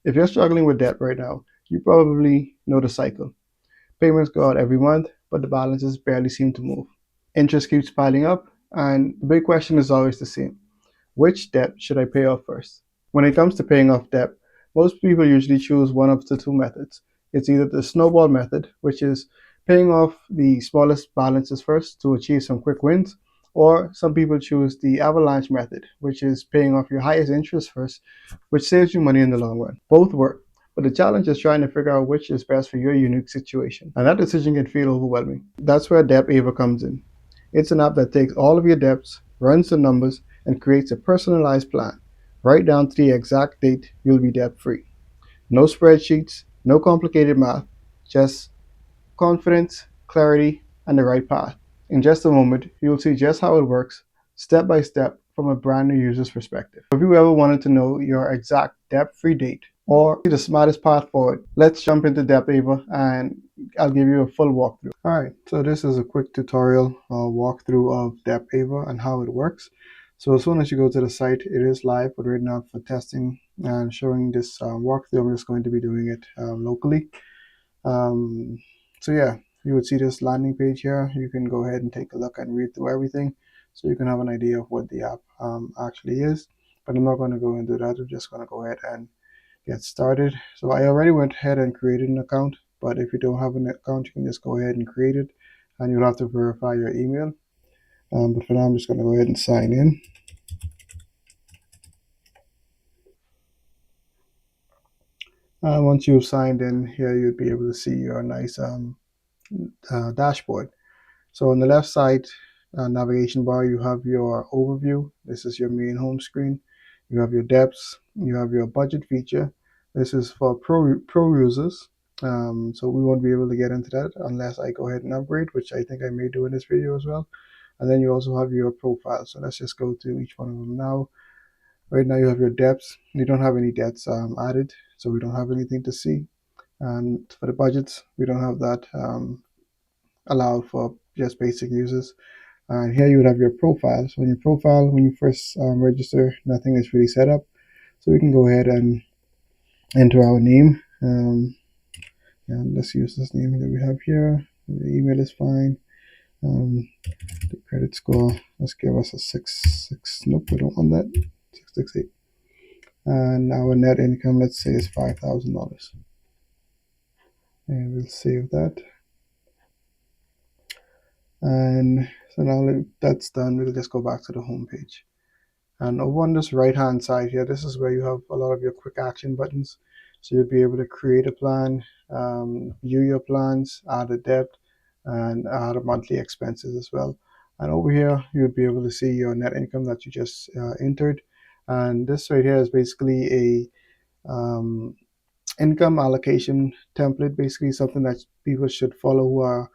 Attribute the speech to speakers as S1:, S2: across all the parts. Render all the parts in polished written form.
S1: If you're struggling with debt right now, you probably know the cycle. Payments go out every month, but the balances barely seem to move. Interest keeps piling up, and the big question is always the same. Which debt should I pay off first? When it comes to paying off debt, most people usually choose one of the two methods. It's either the snowball method, which is paying off the smallest balances first to achieve some quick wins, or some people choose the avalanche method, which is paying off your highest interest first, which saves you money in the long run. Both work, but the challenge is trying to figure out which is best for your unique situation. And that decision can feel overwhelming. That's where DebtAva comes in. It's an app that takes all of your debts, runs the numbers, and creates a personalized plan, right down to the exact date you'll be debt free. No spreadsheets, no complicated math, just confidence, clarity, and the right path. In just a moment, you'll see just how it works, step by step, from a brand new user's perspective. If you ever wanted to know your exact debt free date or the smartest path forward, let's jump into DebtAva and I'll give you a full walkthrough. Alright, so this is a quick tutorial walkthrough of DebtAva and how it works. So as soon as you go to the site, it is live, but right now for testing and showing this walkthrough, I'm just going to be doing it locally. Um, so yeah, you would see this landing page here. You can go ahead and take a look and read through everything so you can have an idea of what the app actually is. But I'm not going to go into that. I'm just going to go ahead and get started. So I already went ahead and created an account, but if you don't have an account, you can just go ahead and create it, and you'll have to verify your email. But for now, I'm just going to go ahead and sign in. Once you've signed in here, you'll be able to see your nice dashboard. So on the left side navigation bar, you have your overview. This is your main home screen. You have your debts. You have your budget feature. This is for pro users. So we won't be able to get into that unless I go ahead and upgrade, which I think I may do in this video as well. And then you also have your profile. So let's just go to each one of them now. Right now you have your debts. You don't have any debts added, so we don't have anything to see. And for the budgets, we don't have that allowed for just basic users. And here you would have your profile. So in your profile, when you first register, nothing is really set up. So we can go ahead and enter our name. And let's use this name that we have here. The email is fine. The credit score, let's give us a 6. Nope, we don't want that. 668. And our net income, let's say, is $5,000. And we'll save that. And so now that's done, we'll just go back to the home page. And over on this right hand side here, this is where you have a lot of your quick action buttons. So you'll be able to create a plan, view your plans, add a debt, and add a monthly expenses as well. And over here, you'll be able to see your net income that you just entered. And this right here is basically a income allocation template, basically something that people should follow who are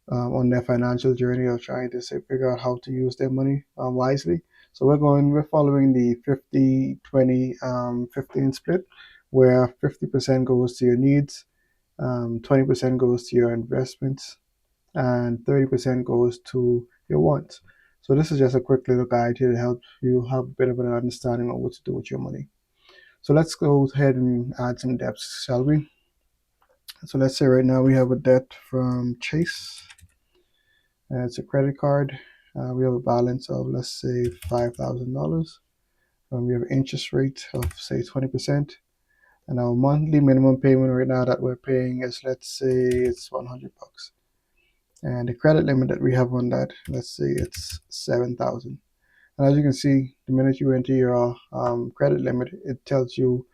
S1: on their financial journey or trying to figure out how to use their money wisely. So we're following the 50, 20, 15 split, where 50% goes to your needs, 20% goes to your investments, and 30% goes to your wants. So this is just a quick little guide here to help you have a bit of an understanding of what to do with your money. So let's go ahead and add some debts, shall we? So let's say right now we have a debt from Chase. It's a credit card. We have a balance of, let's say, $5,000. We have an interest rate of, say, 20%. And our monthly minimum payment right now that we're paying is, let's say, it's $100. And the credit limit that we have on that, let's say it's 7,000. And as you can see, the minute you enter your credit limit, it tells you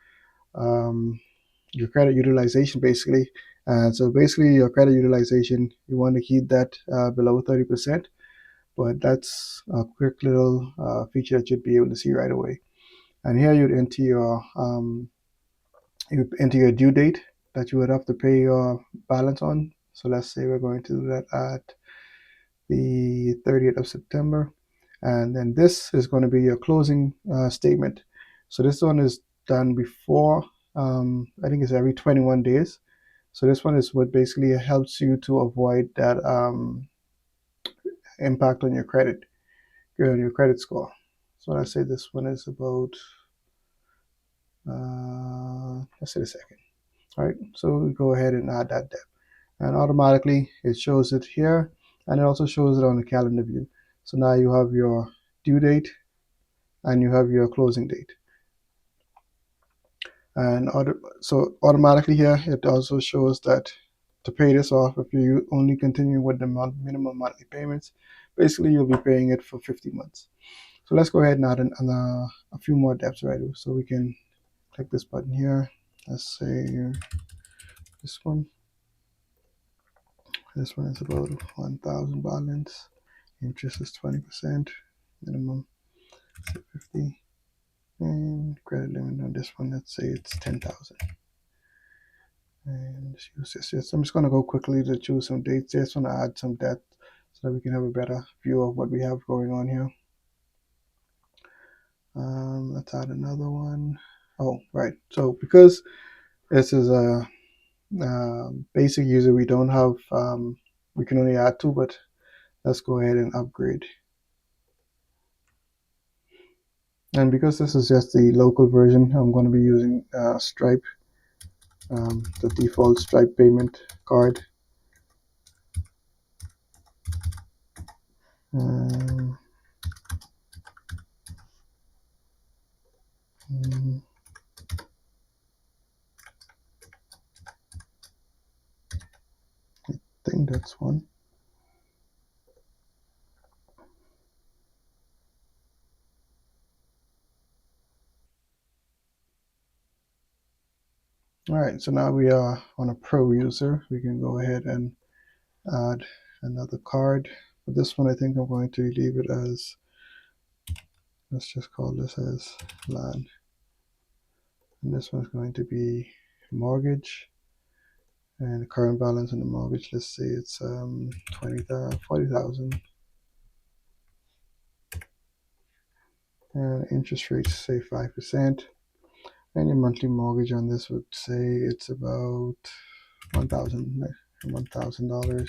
S1: your credit utilization basically. And so basically your credit utilization, you want to keep that below 30%. But that's a quick little feature that you'd be able to see right away. And here you'd enter your due date that you would have to pay your balance on. So let's say we're going to do that at the 30th of September. And then this is going to be your closing statement. So this one is done before, I think it's every 21 days. So this one is what basically helps you to avoid that impact on your credit score. So let's say this one is about, 21 days. So this one is what basically helps you to avoid that impact on your credit, on your credit score. So let's say this one is about 21 days. So this one is what basically helps you to avoid that impact on your credit score. So let's say this one is about 21 days. So this one is what basically helps you to avoid that impact on your credit score. So let's say this one is about let's say the second. All right, so we go ahead and add that debt, and automatically it shows it here, and it also shows it on the calendar view. So now you have your due date and you have your closing date. And so automatically here, it also shows that to pay this off, if you only continue with the minimum monthly payments, basically you'll be paying it for 50 months. So let's go ahead and add a few more debts right. So we can click this button here. Let's say this one. This one is about 1,000 balance. Interest is 20%. Minimum, say 50. And credit limit on this one, let's say it's 10,000. And choose this. Yes, I'm just going to go quickly to choose some dates. Just want to add some debt so that we can have a better view of what we have going on here. Let's add another one. Oh, right. So because this is a basic user, we don't have, we can only add two, but let's go ahead and upgrade. And because this is just the local version, I'm going to be using Stripe, the default Stripe payment card. I think that's one. All right, so now we are on a pro user. We can go ahead and add another card. But this one, I think I'm going to leave it as, let's just call this as land. And this one's going to be mortgage. And the current balance on the mortgage, let's say it's 40,000. And interest rates, say 5%. And your monthly mortgage on this would say it's about $1,000.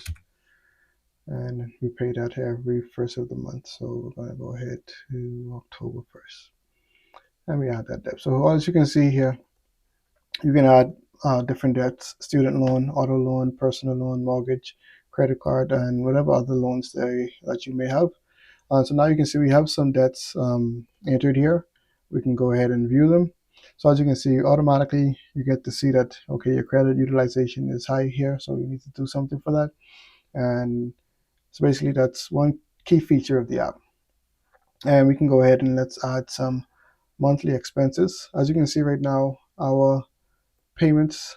S1: And we pay that every first of the month. So we're going to go ahead to October 1st. And we add that debt. So as you can see here, you can add different debts: student loan, auto loan, personal loan, mortgage, credit card, and whatever other loans that you may have. So now you can see we have some debts entered here. We can go ahead and view them. So as you can see, automatically you get to see that, okay, your credit utilization is high here, so you need to do something for that. And so basically that's one key feature of the app. And we can go ahead and let's add some monthly expenses. As you can see right now, our payments,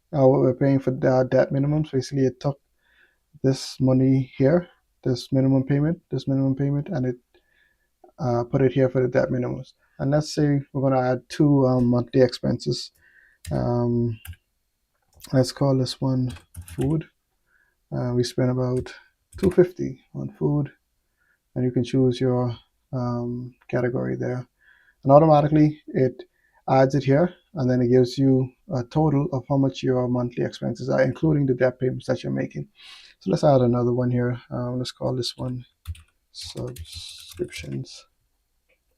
S1: what we're paying for the debt minimums, basically it took this money here, this minimum payment, and it put it here for the debt minimums. And let's say we're going to add two monthly expenses. Let's call this one food. We spent about $250 on food, and you can choose your category there. And automatically it adds it here, and then it gives you a total of how much your monthly expenses are, including the debt payments that you're making. So let's add another one here. Let's call this one subscriptions.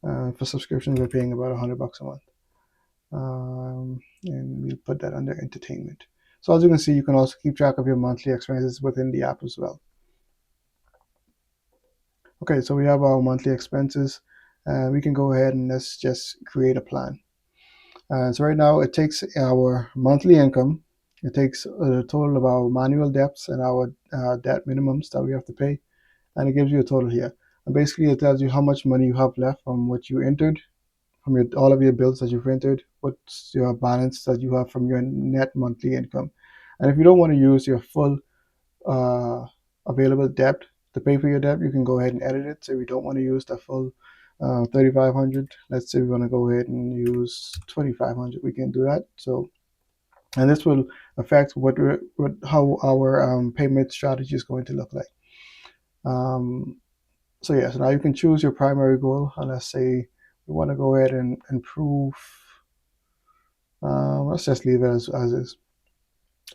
S1: For subscriptions, we're paying about $100 a month. And we put that under entertainment. So as you can see, you can also keep track of your monthly expenses within the app as well. Okay, so we have our monthly expenses. We can go ahead and let's just create a plan. So right now it takes our monthly income, it takes a total of our manual debts and our debt minimums that we have to pay, and it gives you a total here. And basically it tells you how much money you have left from what you entered, from all of your bills that you've entered, what's your balance that you have from your net monthly income. And if you don't want to use your full available debt to pay for your debt, you can go ahead and edit it. So we don't want to use the full 3,500. Let's say we want to go ahead and use 2,500. We can do that. So, and this will affect how our payment strategy is going to look like. So yeah, so now you can choose your primary goal, and let's say we want to go ahead and improve. Let's just leave it as is.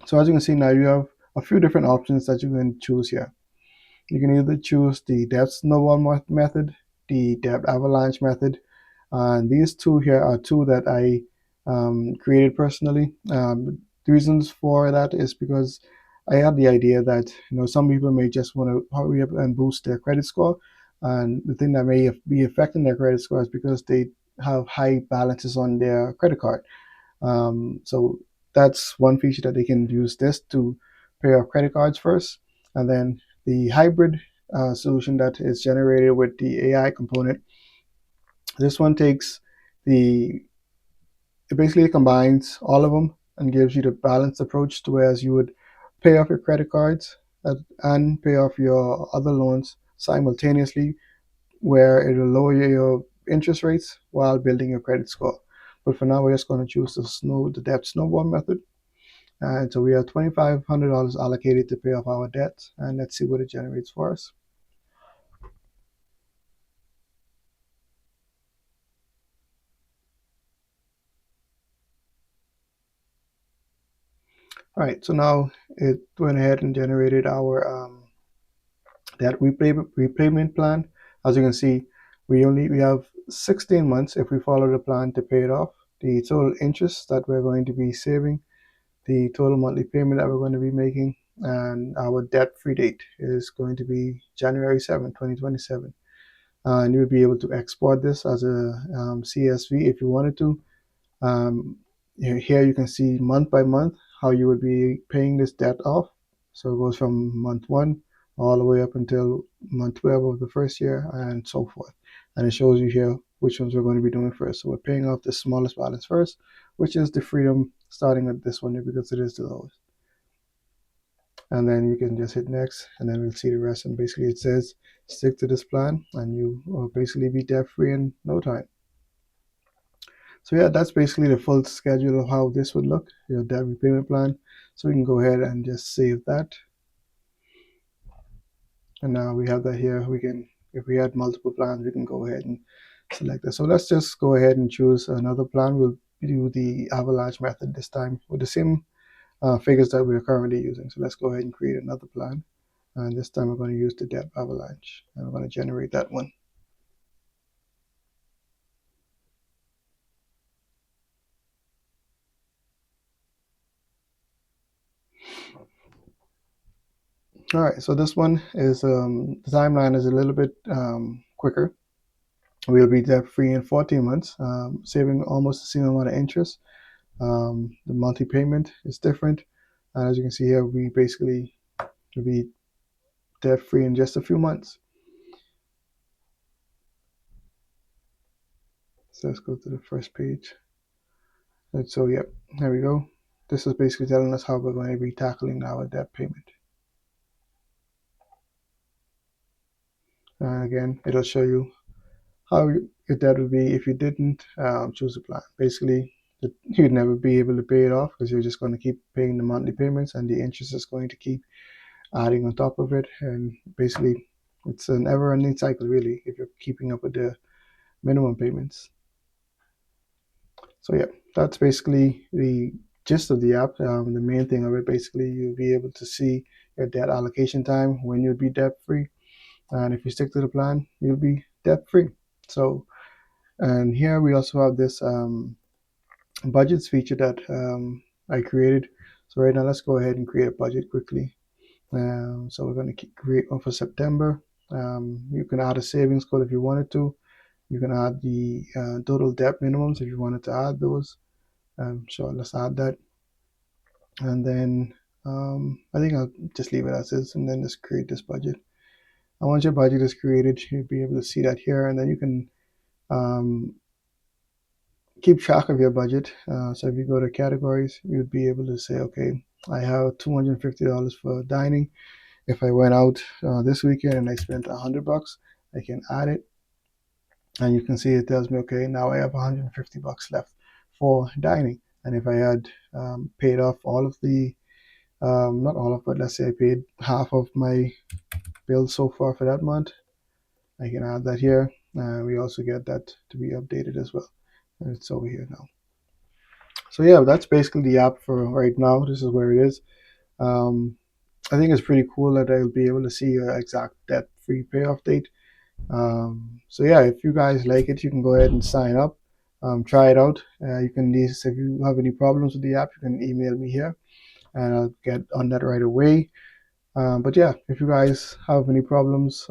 S1: So as you can see now, you have a few different options that you can choose here. You can either choose the Debt Snowball method, the Debt Avalanche method, And these two here are two that I created personally. The reasons for that is because I had the idea that some people may just want to hurry up and boost their credit score, and the thing that may be affecting their credit score is because they have high balances on their credit card. So that's one feature that they can use this to pay off credit cards first, and then the hybrid solution that is generated with the AI component. This one takes the it basically combines all of them and gives you the balanced approach to whereas you would pay off your credit cards and pay off your other loans simultaneously, where it will lower your interest rates while building your credit score. But for now, we're just going to choose the debt snowball method. And so we have $2,500 allocated to pay off our debts, and let's see what it generates for us. All right, so now it went ahead and generated our debt repayment plan. As you can see, we have 16 months if we follow the plan to pay it off. The total interest that we're going to be saving, the total monthly payment that we're going to be making, and our debt-free date is going to be January 7, 2027. And you would be able to export this as a CSV if you wanted to. Here you can see month by month how you would be paying this debt off. So it goes from month 1 all the way up until month 12 of the first year and so forth. And it shows you here which ones we're going to be doing first. So we're paying off the smallest balance first, which is the freedom, starting at this one here because it is the lowest. And then you can just hit next, and then we'll see the rest. And basically it says stick to this plan and you will basically be debt free in no time. So yeah, that's basically the full schedule of how this would look, your debt repayment plan. So we can go ahead and just save that. And now we have that here. We can, if we had multiple plans, we can go ahead and select that. So let's just go ahead and choose another plan. We'll do the Avalanche method this time with the same figures that we're currently using. So let's go ahead and create another plan. And this time we're going to use the Debt Avalanche. And we're going to generate that one. All right, so this one is the timeline is a little bit quicker. We'll be debt free in 14 months, saving almost the same amount of interest. The monthly payment is different. And as you can see here, we basically will be debt free in just a few months. So let's go to the first page. And so, yep, there we go. This is basically telling us how we're going to be tackling our debt payment. And again, it'll show you how your debt would be if you didn't choose a plan. Basically, you'd never be able to pay it off because you're just going to keep paying the monthly payments and the interest is going to keep adding on top of it. And basically, it's an ever-ending cycle, really, if you're keeping up with the minimum payments. So yeah, that's basically the gist of the app. The main thing of it, basically, you'll be able to see your debt allocation time, when you'll be debt free, and if you stick to the plan, you'll be debt free. So, and here we also have this budgets feature that I created. So right now, let's go ahead and create a budget quickly. So we're going to create one for September. You can add a savings code if you wanted to. You can add the total debt minimums if you wanted to add those. So let's add that. And then I think I'll just leave it as is and then just create this budget. And once your budget is created, you'll be able to see that here. And then you can keep track of your budget. So if you go to categories, you'd be able to say, okay, I have $250 for dining. If I went out this weekend and I spent $100, I can add it. And you can see it tells me, okay, now I have $150 left for dining. And if I had paid off all of the, not all of, but let's say I paid half of my bills so far for that month, I can add that here. We also get that to be updated as well. And it's over here now. So yeah, that's basically the app for right now. This is where it is. I think it's pretty cool that I'll be able to see your exact debt-free payoff date. So yeah, if you guys like it, you can go ahead and sign up, try it out. You can if you have any problems with the app, you can email me here, and I'll get on that right away. But yeah, if you guys have any problems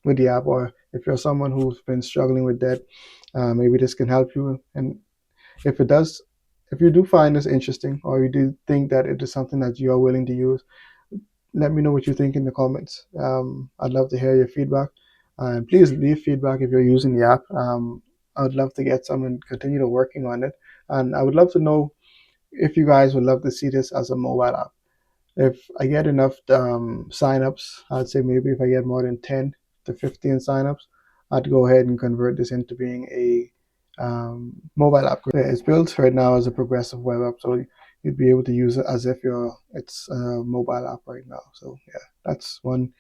S1: with the app, or if you're someone who's been struggling with debt, maybe this can help you. And if it does, if you do find this interesting, or you do think that it is something that you are willing to use, let me know what you think in the comments. I'd love to hear your feedback. And please leave feedback if you're using the app. I would love to get some and continue to working on it. And I would love to know if you guys would love to see this as a mobile app. If I get enough signups, I'd say maybe if I get more than 10 to 15 signups, I'd go ahead and convert this into being a mobile app. It's built right now as a progressive web app, so you'd be able to use it as if it's a mobile app right now. So yeah, that's one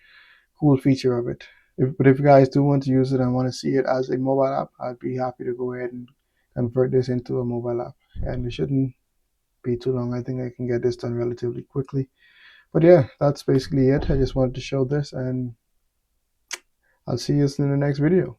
S1: cool feature of it. But if you guys do want to use it and want to see it as a mobile app, I'd be happy to go ahead and convert this into a mobile app. And it shouldn't be too long. I think I can get this done relatively quickly. But yeah, that's basically it. I just wanted to show this, and I'll see you in the next video.